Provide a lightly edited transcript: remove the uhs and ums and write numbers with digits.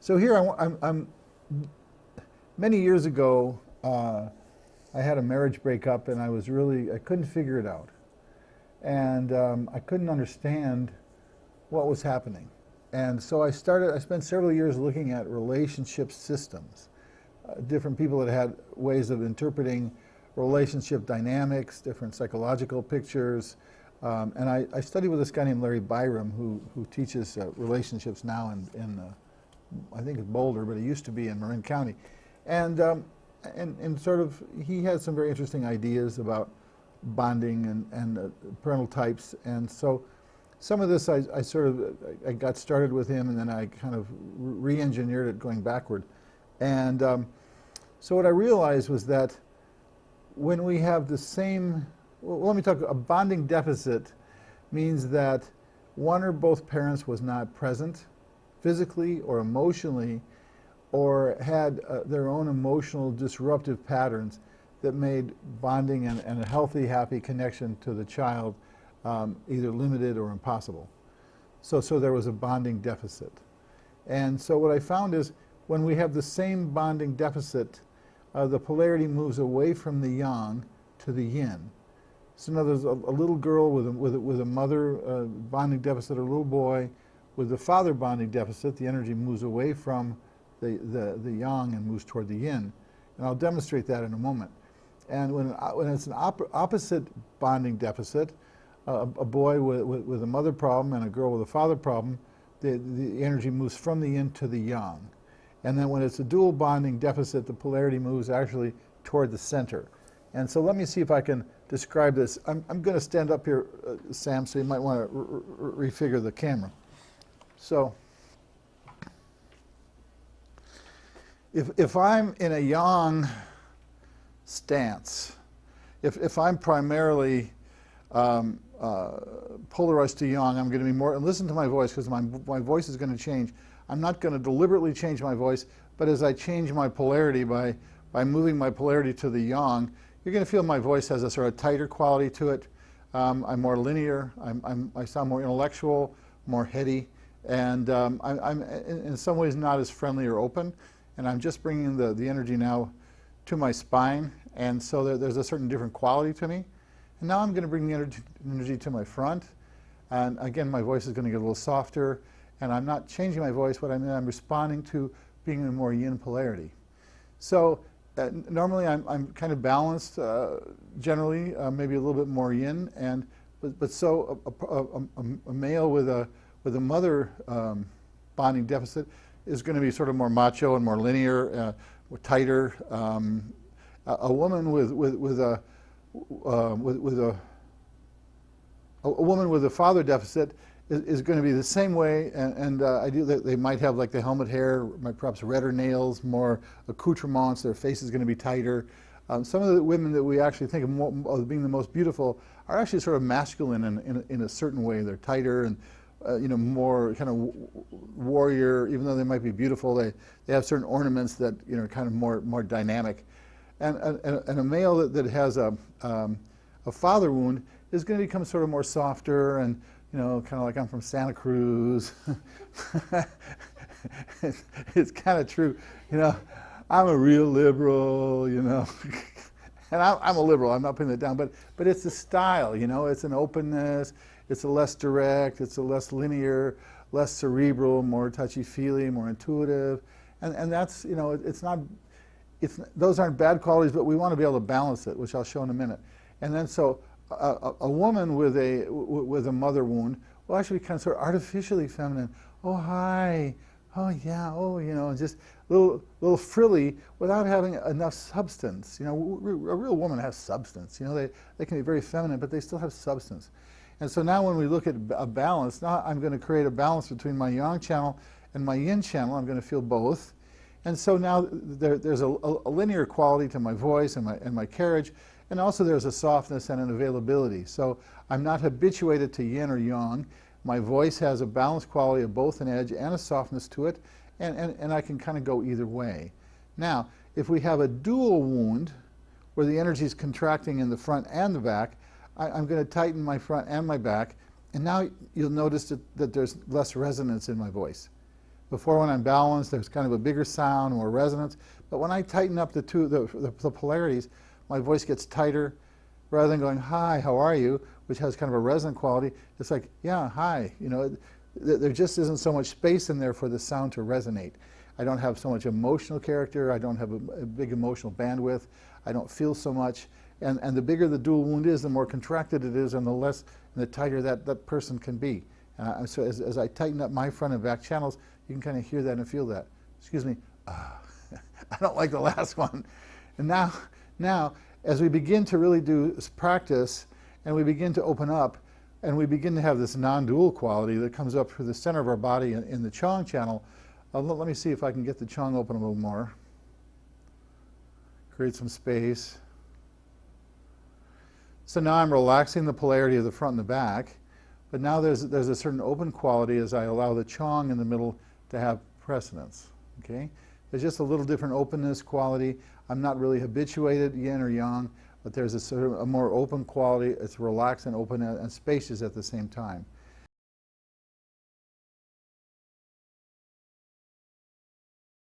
So here many years ago, I had a marriage breakup and I couldn't figure it out. And I couldn't understand what was happening. And so I spent several years looking at relationship systems, different people that had ways of interpreting relationship dynamics, different psychological pictures. And I studied with this guy named Larry Byram who teaches relationships now in I think it's Boulder, but it used to be in Marin County. And sort of, he had some very interesting ideas about bonding and parental types. And so some of this I got started with him, and then I kind of re-engineered it going backward. And so what I realized was that when we have the same, well, let me talk, a bonding deficit means that one or both parents was not present physically or emotionally, or had their own emotional disruptive patterns that made bonding and a healthy, happy connection to the child either limited or impossible. So there was a bonding deficit. And so what I found is when we have the same bonding deficit, the polarity moves away from the yang to the yin. So now there's a little girl with a mother bonding deficit, or a little boy with the father bonding deficit, the energy moves away from the yang and moves toward the yin. And I'll demonstrate that in a moment. And when it's an opposite bonding deficit, a boy with a mother problem and a girl with a father problem, the energy moves from the yin to the yang. And then when it's a dual bonding deficit, the polarity moves actually toward the center. And so let me see if I can describe this. I'm going to stand up here, Sam, so you might want to refigure the camera. So if I'm in a yang stance, if I'm primarily polarized to yang, I'm going to be more, and listen to my voice, because my voice is going to change. I'm not going to deliberately change my voice, but as I change my polarity by moving my polarity to the yang, you're going to feel my voice has a sort of tighter quality to it. I'm more linear. I sound more intellectual, more heady, and I'm in some ways not as friendly or open. And I'm just bringing the energy now to my spine, and so there's a certain different quality to me. And now I'm going to bring the energy to my front, and again my voice is going to get a little softer, and I'm not changing my voice. What I'm responding to being in a more yin polarity. So normally I'm kind of balanced, generally, maybe a little bit more yin, but so a male with a mother bonding deficit is going to be sort of more macho and more linear, tighter. A woman with a father deficit is going to be the same way, and they might have like the helmet hair, perhaps redder nails, more accoutrements. Their face is going to be tighter. Some of the women that we actually think of being the most beautiful are actually sort of masculine in a certain way. They're tighter and more kind of warrior. Even though they might be beautiful, they have certain ornaments that are kind of more dynamic. And a male that has a father wound is going to become sort of more softer and kind of like I'm from Santa Cruz. It's kind of true, I'm a real liberal, and I'm a liberal. I'm not putting that down, but it's a style, it's an openness. It's a less direct, it's a less linear, less cerebral, more touchy-feely, more intuitive, and that's those aren't bad qualities, but we want to be able to balance it, which I'll show in a minute. And then so a woman with a mother wound will actually be kind of sort of artificially feminine. Oh hi, oh yeah, oh just a little frilly without having enough substance. A real woman has substance. They can be very feminine, but they still have substance. And so now when we look at a balance, now I'm going to create a balance between my yang channel and my yin channel. I'm going to feel both. And so now there's a linear quality to my voice and my carriage, and also there's a softness and an availability. So I'm not habituated to yin or yang. My voice has a balanced quality of both an edge and a softness to it, and I can kind of go either way. Now, if we have a dual wound, where the energy is contracting in the front and the back, I'm going to tighten my front and my back, and now you'll notice that there's less resonance in my voice. Before, when I'm balanced, there's kind of a bigger sound, more resonance. But when I tighten up the polarities, my voice gets tighter. Rather than going, hi, how are you, which has kind of a resonant quality, it's like, yeah, hi. You know, there just isn't so much space in there for the sound to resonate. I don't have so much emotional character. I don't have a big emotional bandwidth. I don't feel so much. And the bigger the dual wound is, the more contracted it is, and the tighter that person can be. So as I tighten up my front and back channels, you can kind of hear that and feel that. Excuse me. I don't like the last one. And now, as we begin to really do practice, and we begin to open up, and we begin to have this non-dual quality that comes up through the center of our body in the Chong channel. Let me see if I can get the Chong open a little more. Create some space. So now I'm relaxing the polarity of the front and the back, but now there's a certain open quality as I allow the Chong in the middle to have precedence. Okay? There's just a little different openness quality. I'm not really habituated, yin or yang, but there's a sort of a more open quality. It's relaxed and open and spacious at the same time.